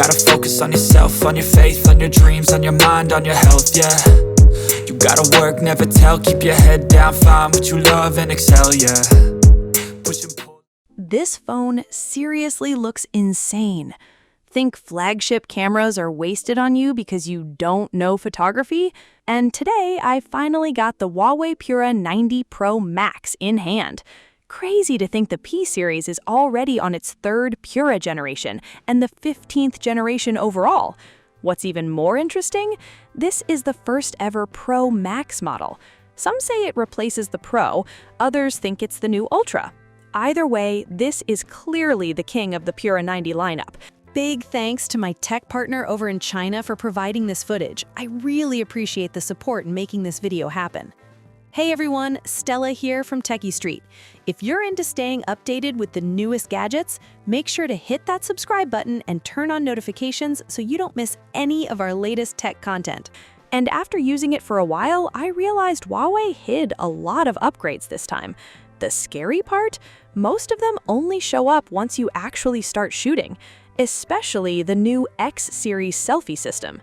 gotta focus on yourself, on your faith, on your dreams, on your mind, on your health, yeah. You gotta work, never tell, keep your head down, find what you love and excel, yeah. Push and pull. This phone seriously looks insane. Think flagship cameras are wasted on you because you don't know photography? And today, I finally got the Huawei Pura 90 Pro Max in hand. Crazy to think the P series is already on its third Pura generation and the 15th generation overall. What's even more interesting? This is the first ever Pro Max model. Some say it replaces the Pro, others think it's the new Ultra. Either way, this is clearly the king of the Pura 90 lineup. Big thanks to my tech partner over in China for providing this footage. I really appreciate the support in making this video happen. Hey everyone, Stella here from techiestreet. If you're into staying updated with the newest gadgets, make sure to hit that subscribe button and turn on notifications so you don't miss any of our latest tech content. And after using it for a while, I realized Huawei hid a lot of upgrades this time. The scary part? Most of them only show up once you actually start shooting, especially the new X series selfie system.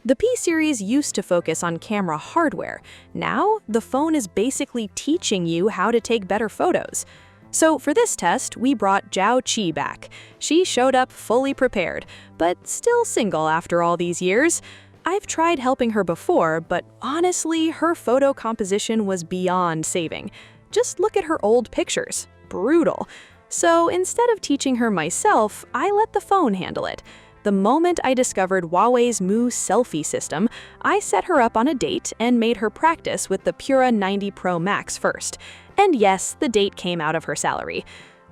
The P series used to focus on camera hardware. Now, the phone is basically teaching you how to take better photos. So for this test, we brought Zhao Qi back. She showed up fully prepared, but still single after all these years. I've tried helping her before, but honestly, her photo composition was beyond saving. Just look at her old pictures. Brutal. So instead of teaching her myself, I let the phone handle it. The moment I discovered Huawei's new selfie system, I set her up on a date and made her practice with the Pura 90 Pro Max first. And yes, the date came out of her salary.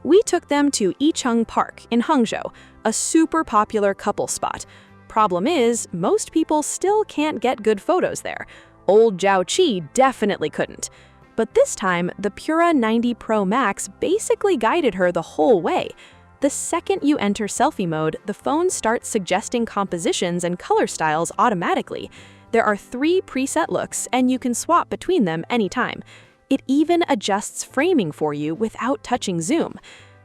We took them to Yicheng Park in Hangzhou, a super popular couple spot. Problem is, most people still can't get good photos there. Old Zhao Qi definitely couldn't. But this time, the Pura 90 Pro Max basically guided her the whole way. The second you enter selfie mode, the phone starts suggesting compositions and color styles automatically. There are 3 preset looks, and you can swap between them anytime. It even adjusts framing for you without touching zoom.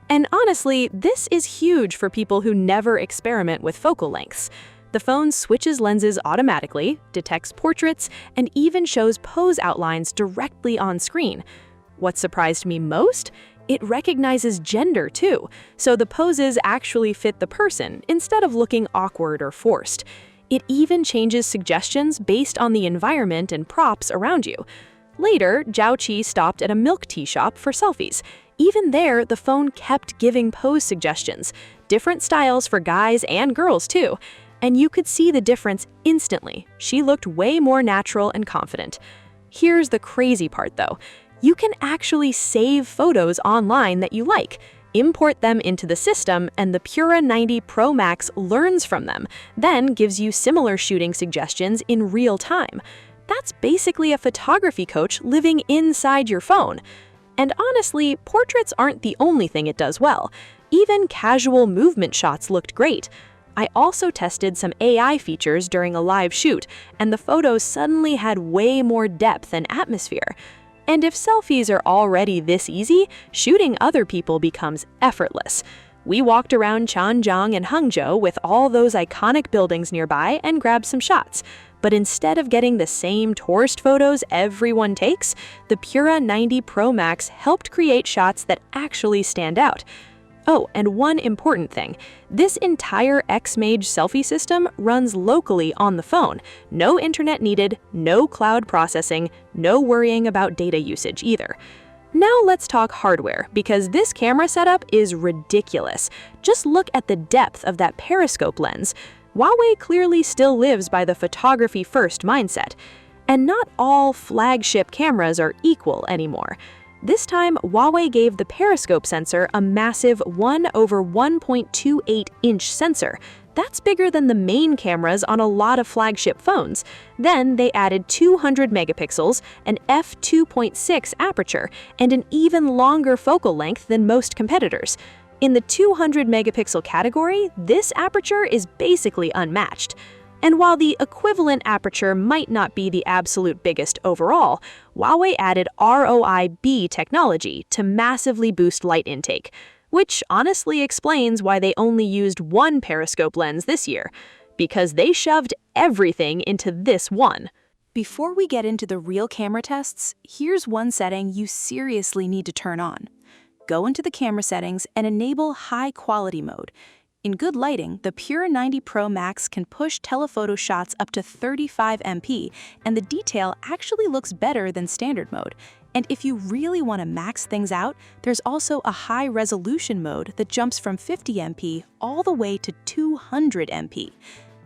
And honestly, this is huge for people who never experiment with focal lengths. The phone switches lenses automatically, detects portraits, and even shows pose outlines directly on screen. What surprised me most? It recognizes gender too, so the poses actually fit the person instead of looking awkward or forced. It even changes suggestions based on the environment and props around you. Later, Zhao Qi stopped at a milk tea shop for selfies. Even there, the phone kept giving pose suggestions, different styles for guys and girls too. And you could see the difference instantly. She looked way more natural and confident. Here's the crazy part though. You can actually save photos online that you like, import them into the system, and the Pura 90 Pro Max learns from them, then gives you similar shooting suggestions in real time. That's basically a photography coach living inside your phone. And honestly, portraits aren't the only thing it does well. Even casual movement shots looked great. I also tested some AI features during a live shoot, and the photos suddenly had way more depth and atmosphere. And if selfies are already this easy, shooting other people becomes effortless. We walked around Changjiang and Hangzhou with all those iconic buildings nearby and grabbed some shots. But instead of getting the same tourist photos everyone takes, the Pura 90 Pro Max helped create shots that actually stand out. Oh, and one important thing. This entire X-Mage selfie system runs locally on the phone. No internet needed, no cloud processing, no worrying about data usage either. Now let's talk hardware, because this camera setup is ridiculous. Just look at the depth of that periscope lens. Huawei clearly still lives by the photography-first mindset. And not all flagship cameras are equal anymore. This time, Huawei gave the periscope sensor a massive 1/1.28-inch sensor. That's bigger than the main cameras on a lot of flagship phones. Then they added 200 megapixels, an f2.6 aperture, and an even longer focal length than most competitors. In the 200 megapixel category, this aperture is basically unmatched. And while the equivalent aperture might not be the absolute biggest overall, Huawei added ROIB technology to massively boost light intake, which honestly explains why they only used one periscope lens this year, because they shoved everything into this one. Before we get into the real camera tests, here's one setting you seriously need to turn on. Go into the camera settings and enable high quality mode. In good lighting, the Pura 90 Pro Max can push telephoto shots up to 35 MP, and the detail actually looks better than standard mode. And if you really want to max things out, there's also a high resolution mode that jumps from 50 MP all the way to 200 MP.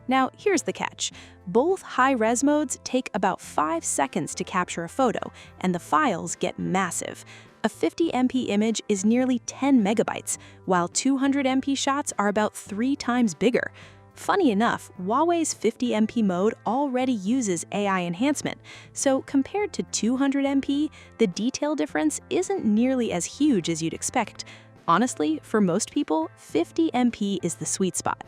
Now, here's the catch. Both high-res modes take about 5 seconds to capture a photo, and the files get massive. A 50 MP image is nearly 10 megabytes, while 200 MP shots are about 3 times bigger. Funny enough, Huawei's 50 MP mode already uses AI enhancement, so compared to 200 MP, the detail difference isn't nearly as huge as you'd expect. Honestly, for most people, 50 MP is the sweet spot.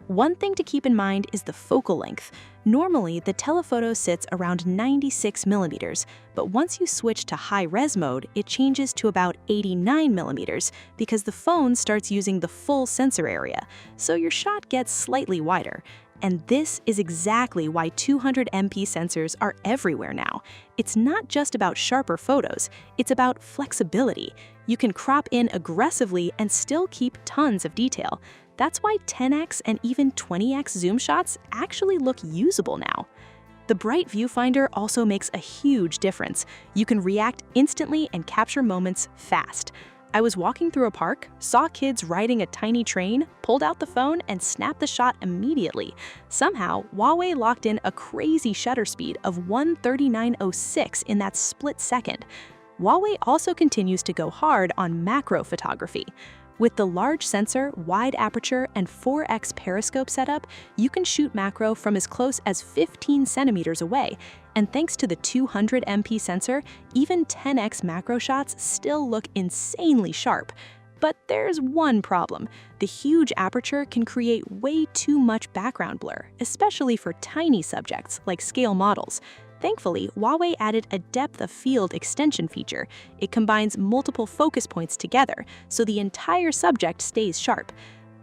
One thing to keep in mind is the focal length. Normally, the telephoto sits around 96 millimeters, but once you switch to high-res mode, it changes to about 89 millimeters because the phone starts using the full sensor area, so your shot gets slightly wider. And this is exactly why 200 MP sensors are everywhere now. It's not just about sharper photos, it's about flexibility. You can crop in aggressively and still keep tons of detail. That's why 10x and even 20x zoom shots actually look usable now. The bright viewfinder also makes a huge difference. You can react instantly and capture moments fast. I was walking through a park, saw kids riding a tiny train, pulled out the phone, and snapped the shot immediately. Somehow, Huawei locked in a crazy shutter speed of 139.06 in that split second. Huawei also continues to go hard on macro photography. With the large sensor, wide aperture, and 4x periscope setup, you can shoot macro from as close as 15 centimeters away. And thanks to the 200 MP sensor, even 10x macro shots still look insanely sharp. But there's one problem. The huge aperture can create way too much background blur, especially for tiny subjects like scale models. Thankfully, Huawei added a depth of field extension feature. It combines multiple focus points together, so the entire subject stays sharp.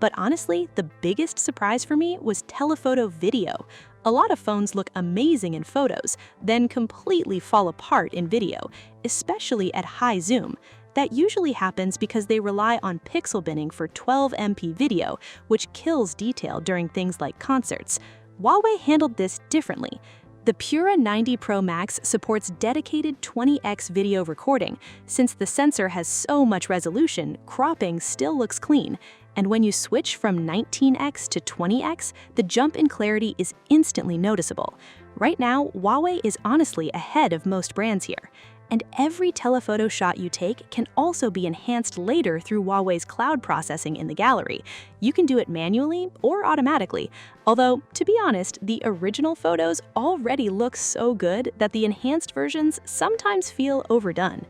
But honestly, the biggest surprise for me was telephoto video. A lot of phones look amazing in photos, then completely fall apart in video, especially at high zoom. That usually happens because they rely on pixel binning for 12 MP video, which kills detail during things like concerts. Huawei handled this differently. The Pura 90 Pro Max supports dedicated 20x video recording. Since the sensor has so much resolution, cropping still looks clean. And when you switch from 19x to 20x, the jump in clarity is instantly noticeable. Right now, Huawei is honestly ahead of most brands here. And every telephoto shot you take can also be enhanced later through Huawei's cloud processing in the gallery. You can do it manually or automatically, although, to be honest, the original photos already look so good that the enhanced versions sometimes feel overdone.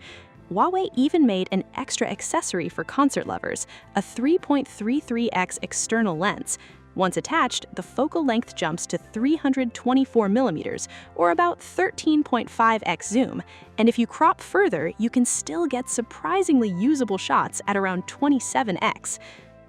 Huawei even made an extra accessory for concert lovers, a 3.33x external lens. Once attached, the focal length jumps to 324 millimeters, or about 13.5x zoom, and if you crop further, you can still get surprisingly usable shots at around 27x.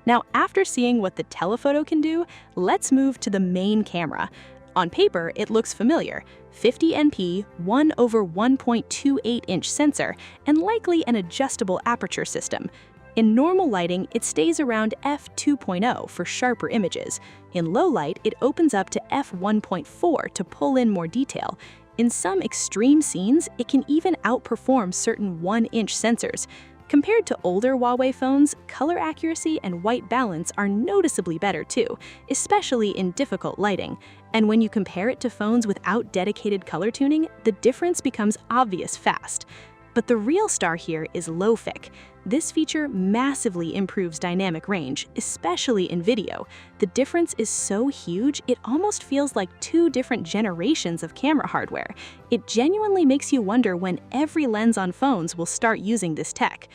Now, after seeing what the telephoto can do, let's move to the main camera. On paper, it looks familiar. 50 MP, 1/1.28-inch sensor, and likely an adjustable aperture system. In normal lighting, it stays around f2.0 for sharper images. In low light, it opens up to f1.4 to pull in more detail. In some extreme scenes, it can even outperform certain 1-inch sensors. Compared to older Huawei phones, color accuracy and white balance are noticeably better too, especially in difficult lighting. And when you compare it to phones without dedicated color tuning, the difference becomes obvious fast. But the real star here is low-fic. This feature massively improves dynamic range, especially in video. The difference is so huge, it almost feels like 2 different generations of camera hardware. It genuinely makes you wonder when every lens on phones will start using this tech.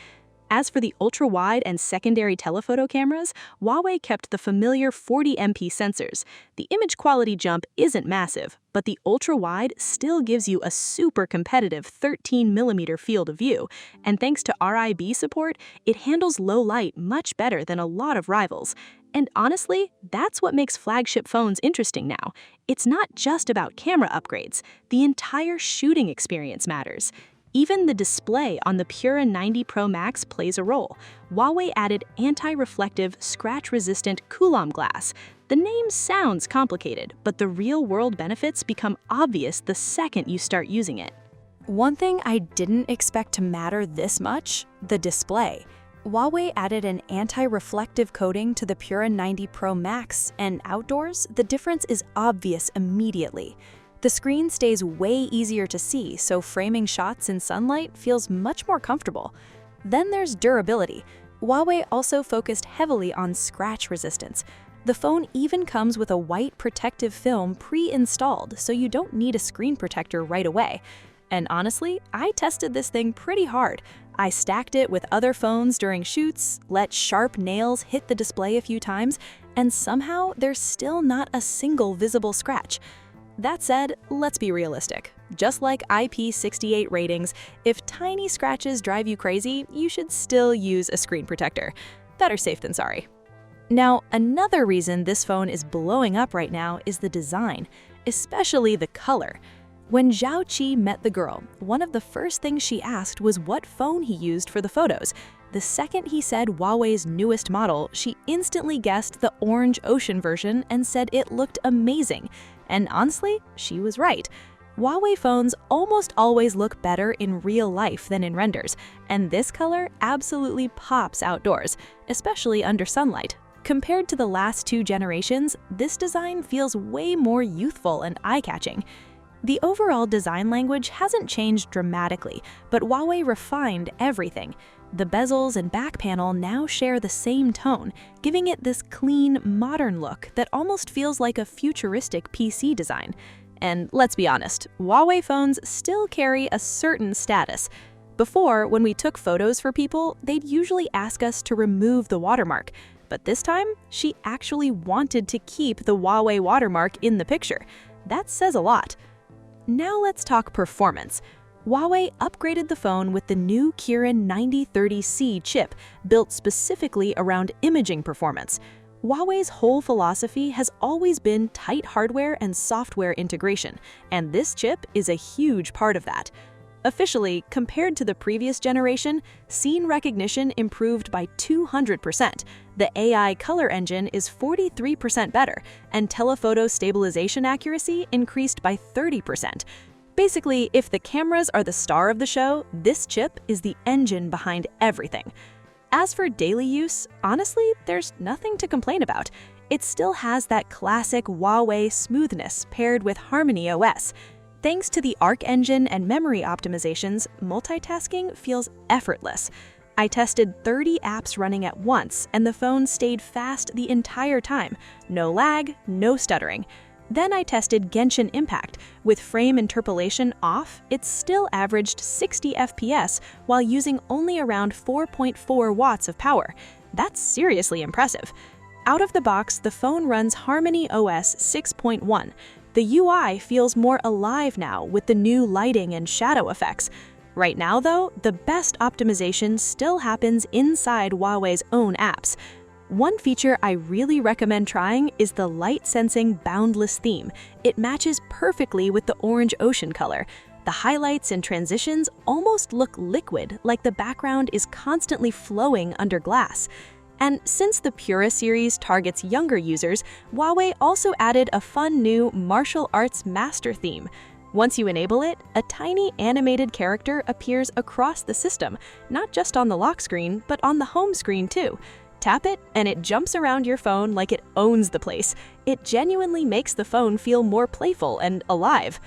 As for the ultra-wide and secondary telephoto cameras, Huawei kept the familiar 40MP sensors. The image quality jump isn't massive, but the ultra-wide still gives you a super competitive 13mm field of view, and thanks to RIB support, it handles low light much better than a lot of rivals. And honestly, that's what makes flagship phones interesting now. It's not just about camera upgrades. The entire shooting experience matters. Even the display on the Pura 90 Pro Max plays a role. Huawei added anti-reflective, scratch-resistant Coulomb glass. The name sounds complicated, but the real-world benefits become obvious the second you start using it. One thing I didn't expect to matter this much: the display. Huawei added an anti-reflective coating to the Pura 90 Pro Max, and outdoors, the difference is obvious immediately. The screen stays way easier to see, so framing shots in sunlight feels much more comfortable. Then there's durability. Huawei also focused heavily on scratch resistance. The phone even comes with a white protective film pre-installed, so you don't need a screen protector right away. And honestly, I tested this thing pretty hard. I stacked it with other phones during shoots, let sharp nails hit the display a few times, and somehow there's still not a single visible scratch. That said, let's be realistic. Just like IP68 ratings, if tiny scratches drive you crazy, you should still use a screen protector. Better safe than sorry. Now, another reason this phone is blowing up right now is the design, especially the color. When Zhao Qi met the girl, one of the first things she asked was what phone he used for the photos. The second he said Huawei's newest model, she instantly guessed the orange ocean version and said it looked amazing. And honestly, she was right. Huawei phones almost always look better in real life than in renders, and this color absolutely pops outdoors, especially under sunlight. Compared to the last two generations, this design feels way more youthful and eye-catching. The overall design language hasn't changed dramatically, but Huawei refined everything. The bezels and back panel now share the same tone, giving it this clean, modern look that almost feels like a futuristic PC design. And let's be honest, Huawei phones still carry a certain status. Before, when we took photos for people, they'd usually ask us to remove the watermark. But this time, she actually wanted to keep the Huawei watermark in the picture. That says a lot. Now let's talk performance. Huawei upgraded the phone with the new Kirin 9030C chip, built specifically around imaging performance. Huawei's whole philosophy has always been tight hardware and software integration, and this chip is a huge part of that. Officially, compared to the previous generation, scene recognition improved by 200%. The AI color engine is 43% better, and telephoto stabilization accuracy increased by 30%. Basically, if the cameras are the star of the show, this chip is the engine behind everything. As for daily use, honestly, there's nothing to complain about. It still has that classic Huawei smoothness paired with HarmonyOS. Thanks to the Arc engine and memory optimizations, multitasking feels effortless. I tested 30 apps running at once, and the phone stayed fast the entire time. No lag, no stuttering. Then I tested Genshin Impact. With frame interpolation off, it still averaged 60 FPS while using only around 4.4 watts of power. That's seriously impressive. Out of the box, the phone runs HarmonyOS 6.1. The UI feels more alive now with the new lighting and shadow effects. Right now, though, the best optimization still happens inside Huawei's own apps. One feature I really recommend trying is the light-sensing boundless theme. It matches perfectly with the orange ocean color. The highlights and transitions almost look liquid, like the background is constantly flowing under glass. And since the Pura series targets younger users, Huawei also added a fun new martial arts master theme. Once you enable it, a tiny animated character appears across the system, not just on the lock screen, but on the home screen too. Tap it, and it jumps around your phone like it owns the place. It genuinely makes the phone feel more playful and alive.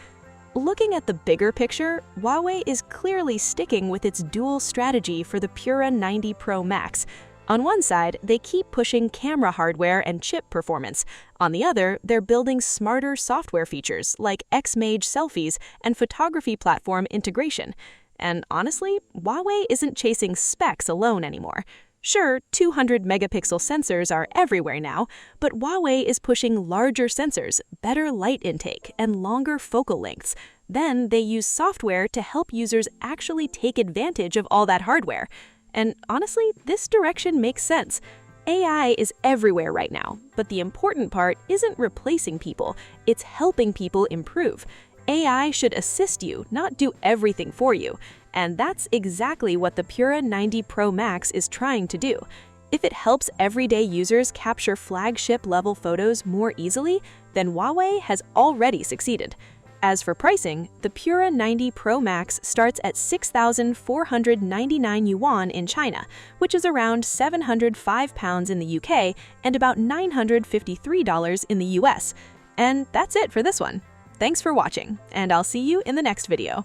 Looking at the bigger picture, Huawei is clearly sticking with its dual strategy for the Pura 90 Pro Max. On one side, they keep pushing camera hardware and chip performance. On the other, they're building smarter software features like X-Mage selfies and photography platform integration. And honestly, Huawei isn't chasing specs alone anymore. Sure, 200-megapixel sensors are everywhere now, but Huawei is pushing larger sensors, better light intake, and longer focal lengths. Then they use software to help users actually take advantage of all that hardware. And honestly, this direction makes sense. AI is everywhere right now, but the important part isn't replacing people, it's helping people improve. AI should assist you, not do everything for you. And that's exactly what the Pura 90 Pro Max is trying to do. If it helps everyday users capture flagship-level photos more easily, then Huawei has already succeeded. As for pricing, the Pura 90 Pro Max starts at 6,499 yuan in China, which is around £705 in the UK and about $953 in the US. And that's it for this one. Thanks for watching, and I'll see you in the next video.